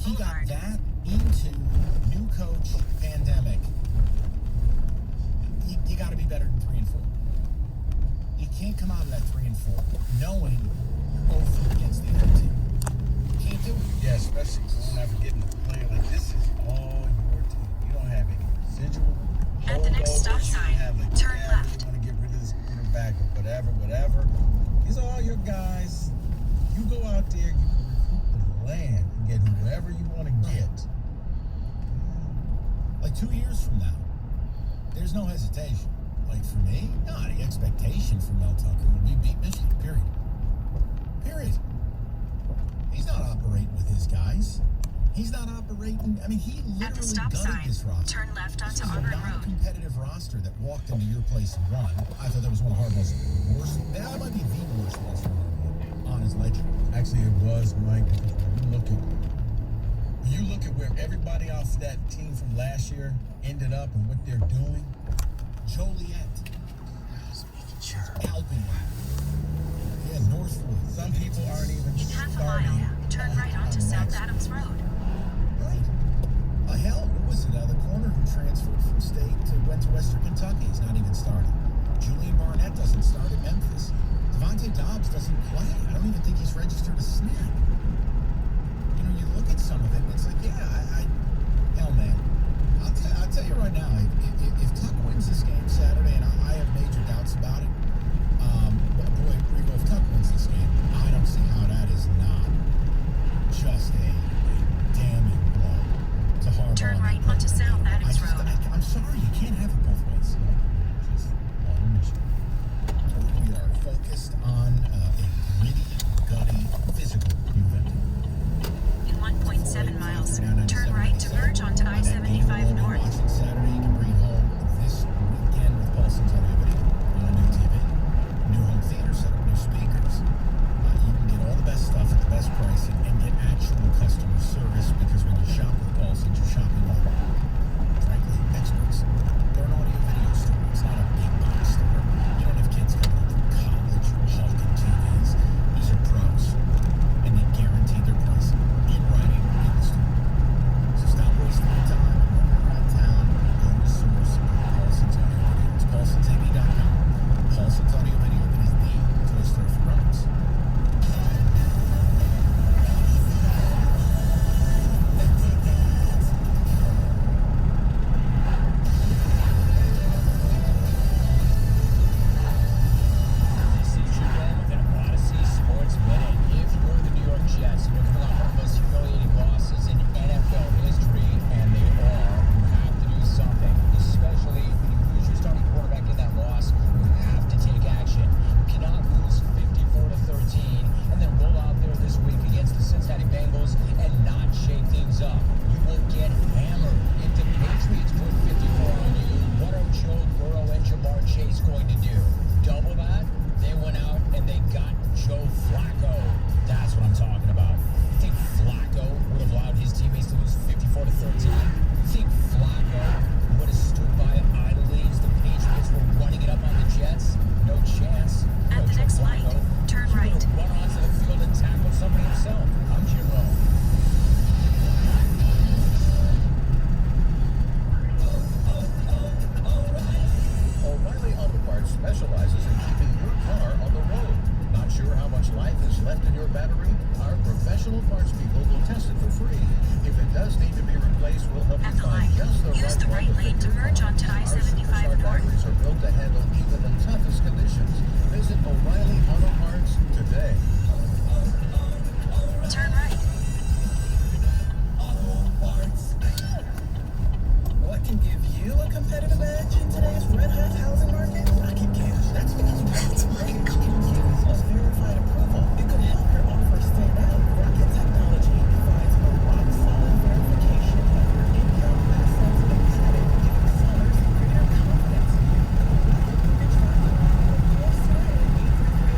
He got that into new coach pandemic. You got to be better than 3-4. You can't come out of that 3-4 knowing you're 0-4 against the other team. Can't do it. Yeah, especially going after getting a player like this is all your team. You don't have any residual. At the next stop sign, turn left. You want to get rid of this quarterback or whatever. These are all your guys. You go out there, you can recruit the land and get whoever you want to get. Like 2 years from now, there's no hesitation. Like for me, the expectation for Mel Tucker would be beat Michigan, period. He's not operating with his guys. He's not operating. I mean, he At the literally stop gutted sign, this roster. turn left This onto is a Auburn Road. non-competitive roster that walked into your place and won. I thought that was one of Harbaugh's worst. That might be the worst loss from Harbaugh on his ledger. Actually, it was, Mike, because when you look at where everybody off that team from last year ended up and what they're doing. Joliet. Albion. Yeah, Northwood. Some people aren't even In half a starting. mile, turn right onto South Adams Road. Right. Hell, what was it? The corner who transferred from state went to Western Kentucky. He's not even starting. Julian Barnett doesn't start at Memphis. Devontae Dobbs doesn't play. I don't even think he's registered a snap. You know, you look at some of it, and it's like, hell, man. I'll tell you right now, if Tuck wins this game Saturday, and I have major doubts about it, but boy, Rigo, if Tuck wins this game, I don't see how that is not just a damning blow to Harbaugh. Turn right onto South Adams Road. I'm sorry, you can't have it both ways. Just one mission. We are focused on a gritty, gutty, physical event. In 1.7 miles, turn right to merge onto I-75 North. Watching Saturday, you can bring home this weekend with Paulson's Audio Video on a new TV, new home theater setup, new speakers. You can get all the best stuff at the best pricing and get actual customer service because when you shop with Paulson's, you're shopping with, frankly, experts. They're an audio video store. It's not a big box store. You don't have kids coming from college hulking TVs. These are pros, and they guarantee their pricing in writing in the store. So stop wasting your time. When you're around town, go to the source, Paulson's Audio Video. It's paulsonstv.com. Paulson's Audio Video is the toy store for grown-ups. This is your man with an Odyssey Sports Minute. If you're the New York Jets and you're coming off one of the most humiliating losses in NFL history, and they are, you have to do something. Especially when you lose your starting quarterback in that loss, you have to take action. You cannot lose 54-13 and then roll out there this week against the Cincinnati Bengals and not shake things up. You will get hammered. If the Patriots put 54 on you, what are Joe Burrow and Jamar Chase going to do? Double that? They went out and they got Joe Flacco. That's what I'm talking about. You think Flacco would have allowed his teammates to lose 54-13? You think Flacco would have stood by idly as the Patriots were running it up on the Jets? No chance. At the Joe next light, Flacco, turn he would right. have run onto the field and tackled somebody himself. I'm Jim Rome. O'Reilly Auto Parts specializes in keeping your car on the road. Not sure how much life is left in your battery? Our professional parts people will test it for free. If it does need to be replaced, we'll help At you the find light, just the use the right right one to lane fit to your merge car. onto Our I-75 Superstar North. batteries are built to handle even the toughest conditions. Visit O'Reilly Auto Parts today. Turn right. What can give you a competitive edge in today's red-hot housing market? Rocket Cash. That's because Rocket can use a verified approval. It could help your offer stand out. Rocket Technology provides a rock-solid verification of your income, assets, and credit, giving sellers greater confidence. Rocket Mortgage Rocket. Call us today at 833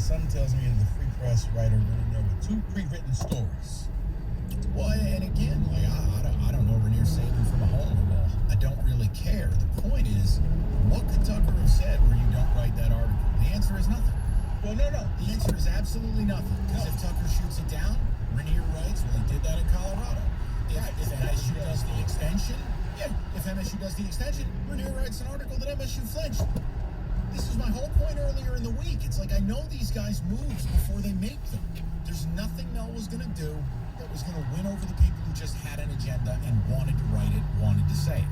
something tells me that the Free Press writer went in there with 2 pre-written stories. Well, and again, like I don't know Rainier saving from a hole in the wall. I don't really care. The point is, what could Tucker have said where you don't write that article? The answer is nothing. Well, no. The answer is absolutely nothing. Because if Tucker shoots it down, Rainier writes, well, he did that in Colorado. If MSU does the extension, if MSU does the extension, Rainier writes an article that MSU flinched. This is my whole point earlier in the week. It's like I know these guys' moves before they make them. There's nothing Mel was going to do that was going to win over the people who just had an agenda and wanted to write it, wanted to say it.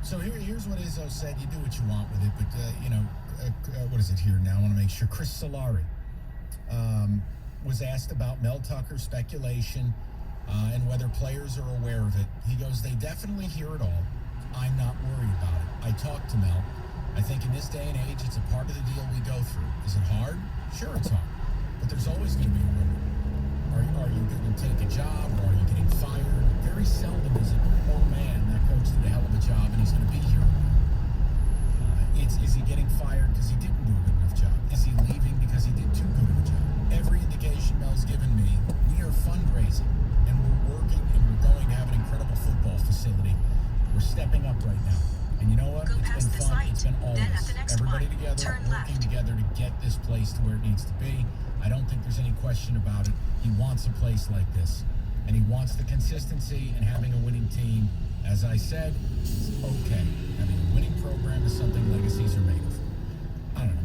So here's what Izzo said. You do what you want with it, but, what is it here now? I want to make sure. Chris Solari was asked about Mel Tucker speculation and whether players are aware of it. He goes, they definitely hear it all. I'm not worried about it. I talked to Mel. I think in this day and age, it's a part of the deal we go through. Is it hard? Sure, it's hard. But there's always going to be a winner. Are you going to take a job, or are you getting fired? Very seldom is it, oh man, that coach did a hell of a job and he's going to be here. Is he getting fired because he didn't do a good enough job? Is he leaving because he did too good of a job? Every indication Mel's given me, we are fundraising and we're working and we're going to have an incredible football facility. We're stepping up right now. And you know what? Go It's past been this fun. light. It's been all Then at this. the next Everybody one, together, turn working left. together to get this place to where it needs to be. I don't think there's any question about it. He wants a place like this. And he wants the consistency and having a winning team. As I said, it's okay. Having a winning program is something legacies are made of. I don't know.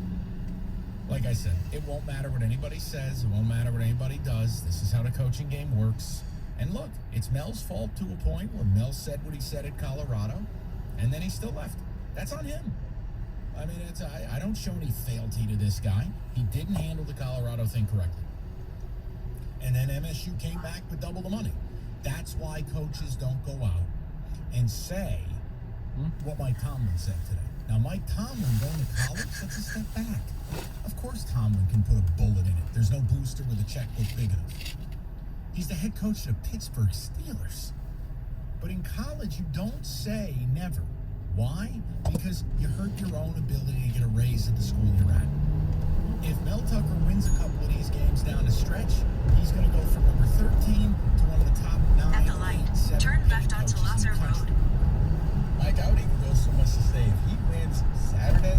Like I said, it won't matter what anybody says. It won't matter what anybody does. This is how the coaching game works. And look, it's Mel's fault to a point where Mel said what he said at Colorado, and then he still left. That's on him. I mean, I don't show any fealty to this guy. He didn't handle the Colorado thing correctly. And then MSU came back with double the money. That's why coaches don't go out and say what Mike Tomlin said today. Now, Mike Tomlin going to college, that's a step back. Of course Tomlin can put a bullet in it. There's no booster with a checkbook big enough. He's the head coach of the Pittsburgh Steelers. But in college, you don't say never. Why? Because you hurt your own ability to get a raise at the school you're at. If Mel Tucker wins a couple of these games down the stretch, he's going to go from number 13 to one of the top 9, At the light, 8, 7, turn 8 left onto coaches in Lazar the country. Road. Mike, I would even go so much to say if he wins Saturday,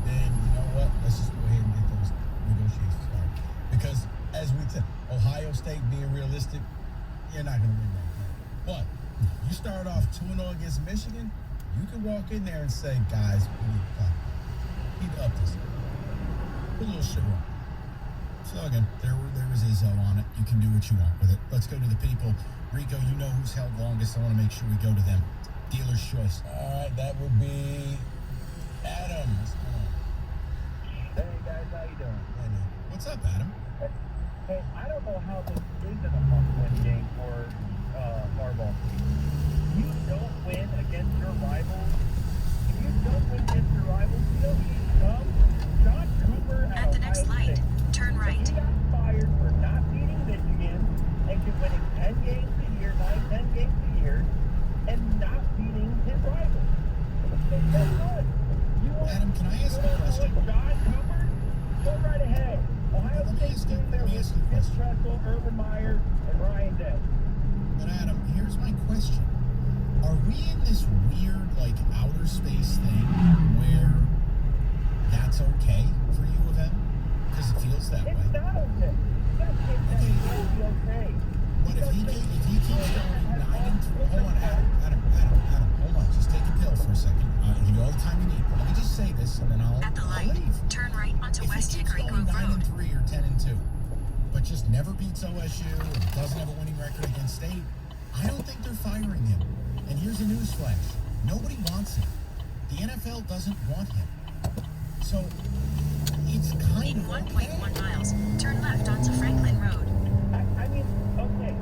then you know what? Let's just go ahead and get those negotiations started. Because as we said, Ohio State being realistic, you're not going to win that game. But you start off 2-0 against Michigan, you can walk in there and say, guys, we need to up this. Put a little sugar on. So again, there was Izzo on it. You can do what you want with it. Let's go to the people. Rico, you know who's held longest. I want to make sure we go to them. Dealer's choice. All right, that would be Adam. What's going on? Hey guys, how you doing? Hey, man. What's up, Adam? Hey, I don't know how this isn't a must-win game for Harbaugh. You don't win against your rivals. If you don't win against your rivals, you don't need to come. John Cooper At the next Ohio light, State. turn right. He got fired for not beating Michigan and winning 10 games a year, 9-10 games a year, and not beating his rivals. So guess what? You want Adam, can I ask you a question? John Cooper? Go right ahead. Ohio Let me State's ask you- in there let me with ask you a Chris question. Tressel, Urban Meyer, and Ryan Day. But Adam, here's my question. Are we in this weird, like, outer space thing where that's okay for U of M? Because it feels that way. It's not okay. Yes, it's Okay. will be okay. But if he keeps going 9-3, hold on, Adam, hold on, just take a pill for a second. I'll give you all the time you need. But let me just say this, and then I'll At the leave. light, turn right onto If West he keeps Hickory going Grove Road. 9-3 or 10-2, but just never beats OSU and doesn't have a winning record against State, I don't think they're firing him. And here's a newsflash: nobody wants him. The NFL doesn't want him. So it's kind In of 1.1 okay. miles, turn left onto Franklin Road. I mean, okay.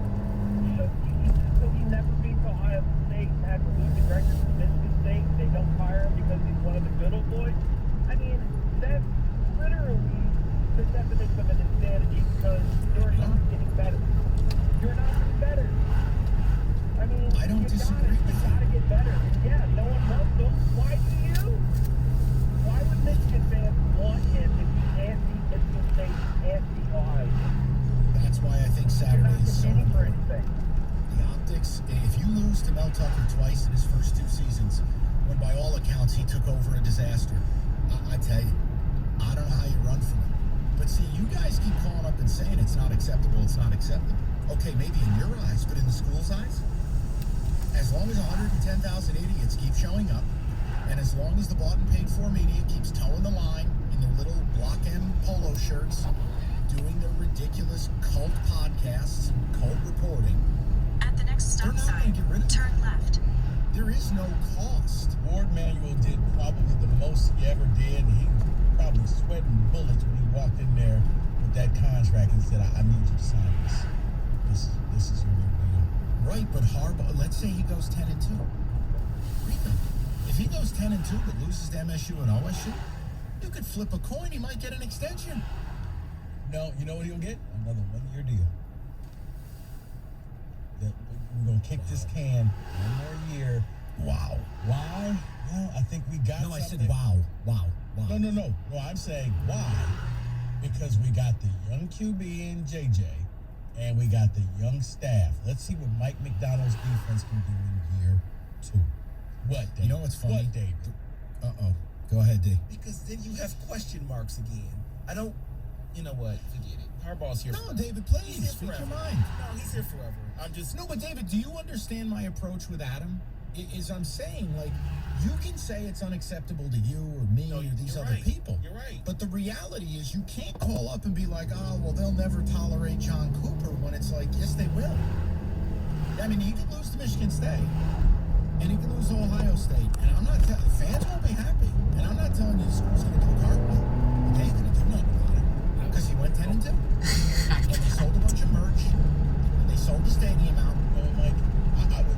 So he never beats Ohio State, has a losing record with Michigan State. They don't fire him because he's one of the good old boys. I mean, that's literally the definition of an insanity because you're not getting better. You're not getting better. I mean, I don't you disagree with you. gotta get better. Yeah, no one wants him. Why do you? Why would Michigan fans want him if he can't beat Michigan over a disaster. I tell you, I don't know how you run from it. But see, you guys keep calling up and saying it's not acceptable, it's not acceptable. Okay, maybe in your eyes, but in the school's eyes? As long as 110,000 idiots keep showing up, and as long as the bought and paid for media keeps towing the line in their little Block M polo shirts, doing their ridiculous cult podcasts and cult reporting, At the next they're stop not going sign, to get rid of it. turn left. There is no cost. Ward Manuel did probably the most he ever did. He was probably sweating bullets when he walked in there with that contract and said, I need you to sign this. This is your new deal. Right, but Harbaugh, let's say he goes 10-2. Read them. If he goes 10-2 but loses to MSU and OSU, you could flip a coin, he might get an extension. No, you know what he'll get? Another 1-year deal. We're going to kick this can one more year. Wow. Why? Well, I think we got No, I said something. wow. No. No, I'm saying why? Because we got the young QB in JJ, and we got the young staff. Let's see what Mike McDonald's defense can do in year 2. What, Dave? You know what's funny? What, Dave? Uh-oh. Go ahead, D. Because then you have question marks again. I don't, you know what? Forget it. Harbaugh's here. No, forever. David, He's please, here speak your forever. mind. No, he's here forever. I'm just. No, but David, do you understand my approach with Adam? Is I'm saying, like, you can say it's unacceptable to you or me No, or these you're other right. people. You're right. But the reality is you can't call up and be like, oh, well, they'll never tolerate John Cooper, when it's like, yes, they will. I mean, he could lose to Michigan State, and he could lose to Ohio State, and I'm not telling, fans won't be happy, and I'm not telling you the school's going to do a cartwheel, but they ain't going to do nothing about it, because he went 10-2, and they sold a bunch of merch, and they sold the stadium out. Well, Mike,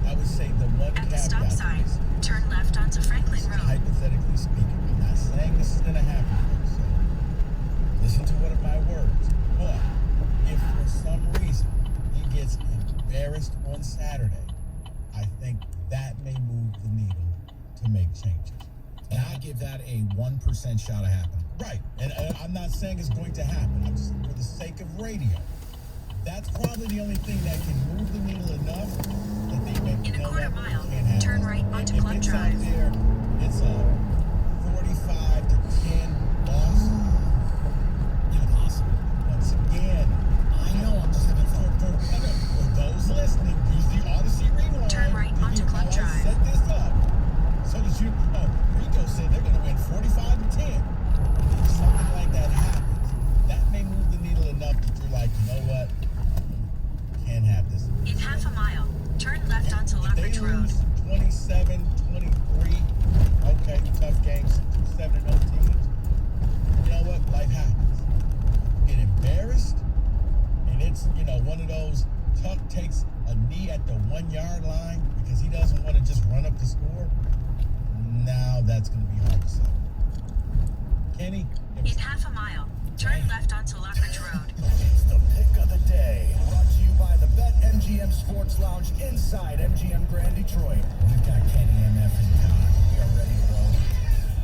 I would say the one At the caveat stop to sign, this, turn left onto Franklin Road. hypothetically speaking, I'm not saying this is going to happen, so listen to one of my words. But if for some reason he gets embarrassed on Saturday, I think that may move the needle to make changes. And I give that a 1% shot of happening. Right, and I'm not saying it's going to happen. I'm just, for the sake of radio, that's probably the only thing that can move the needle enough that they make. In a you know quarter what, mile, can't happen. turn right onto If Club it's Drive. out there, it's a 45-10 loss. Impossible. Once again, I know, I'm just having fun. for those listening, use the Odyssey Rewind. Turn right to onto hear Club how I Drive. set this up so that you. Rico said they're going to win 45-10. If something like that happens, that may move the needle enough that you're like, you know what? Can't have this. In half a mile, turn left onto If they Lockridge Road. lose 27-23, okay, tough games, 7-0 teams. You know what? Life happens. Get embarrassed, and it's, one of those Tuck takes a knee at the 1-yard line because he doesn't want to just run up the score. Now that's going to be hard to say. Kenny? In half a mile, turn left onto Lockridge Road. It's the pick of the day. Brought to you by the BetMGM Sports Lounge inside MGM Grand Detroit. We've got Kenny MF and Todd. We are ready to roll.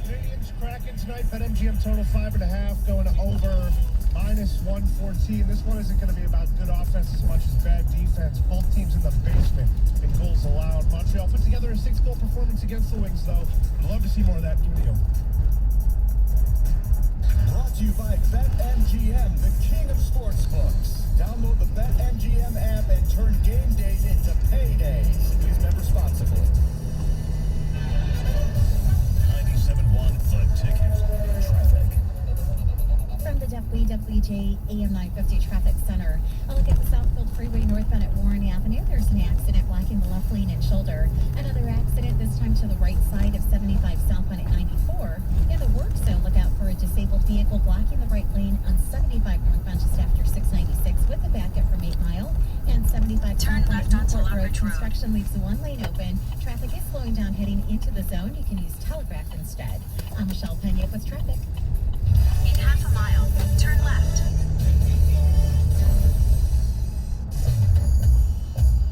Canadians cracking tonight. BetMGM total 5.5 going over -114. This one isn't going to be about good offense as much as bad defense. Both teams in the basement in goals allowed. Montreal put together a 6-goal performance against the Wings, though. I'd love to see more of that in the video. Brought to you by BetMGM, the king of sportsbooks. Download the BetMGM app and turn game days into paydays. Please bet responsibly. 97.1 The Ticket. Traffic. From the WWJ AM 950 Traffic Center, a look at the Southfield Freeway northbound at Warren Avenue. There's an accident blocking the left lane and shoulder. Another accident, this time to the right side of 75 southbound at 94. In the work zone, look out for a disabled vehicle blocking the right lane on 75 northbound just after 696 with a backup from 8 Mile. And 75 Turn southbound left at onto Newport Road. Lockridge Road. Construction leaves one lane open. Traffic is slowing down heading into the zone. You can use Telegraph instead. I'm Michelle Pena with traffic. In half a mile, turn left.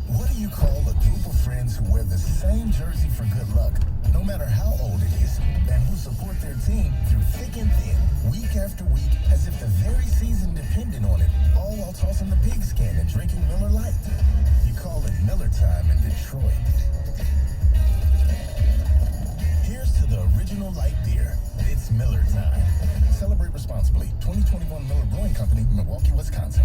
What do you call a group of friends who wear the same jersey for good luck, no matter how old it is, and who support their team through thick and thin, week after week, as if the very season depended on it, all while tossing the pigskin and drinking Miller Lite? You call it Miller time in Detroit. Here's to to the original light beer. It's Miller time. Celebrate responsibly. 2021 Miller Brewing Company, Milwaukee, Wisconsin.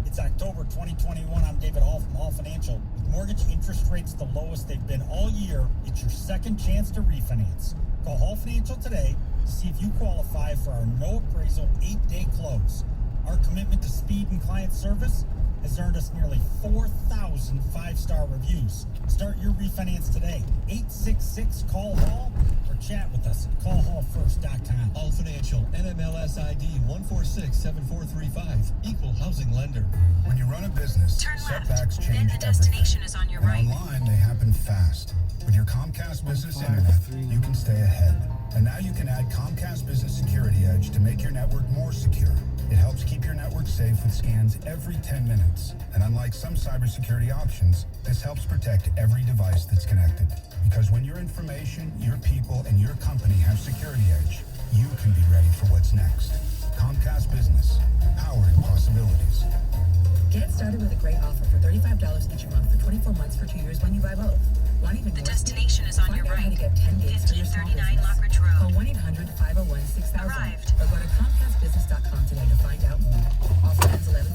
It's October 2021. I'm David Hall from Hall Financial. With mortgage interest rates the lowest they've been all year, it's your second chance to refinance. Call Hall Financial today to see if you qualify for our no appraisal 8-day close. Our commitment to speed and client service has earned us nearly 4,000 five-star reviews. Start your refinance today. 866-CALL-HALL or chat with us at callhallfirst.com. All Financial, NMLS ID 1467435. Equal housing lender. When you run a business, Turn left. setbacks change Then the everything. destination is on your And right. online, they happen fast. With your Comcast Business Internet, you can stay ahead. And now you can add Comcast Business Security Edge to make your network more secure. It helps keep your network safe with scans every 10 minutes. And unlike some cybersecurity options, this helps protect every device that's connected. Because when your information, your people, and your company have Security Edge, you can be ready for what's next. Comcast Business, powering possibilities. Get started with a great offer for $35 each month for 24 months for 2 years when you buy both. Want even The more destination is on Find your out how right. to get 10 gigs for your small 1539 business. Lockridge Road. Call 1-800-501-6000 Arrived. or go to ComcastBusiness.com today to find out more. Offer ends 11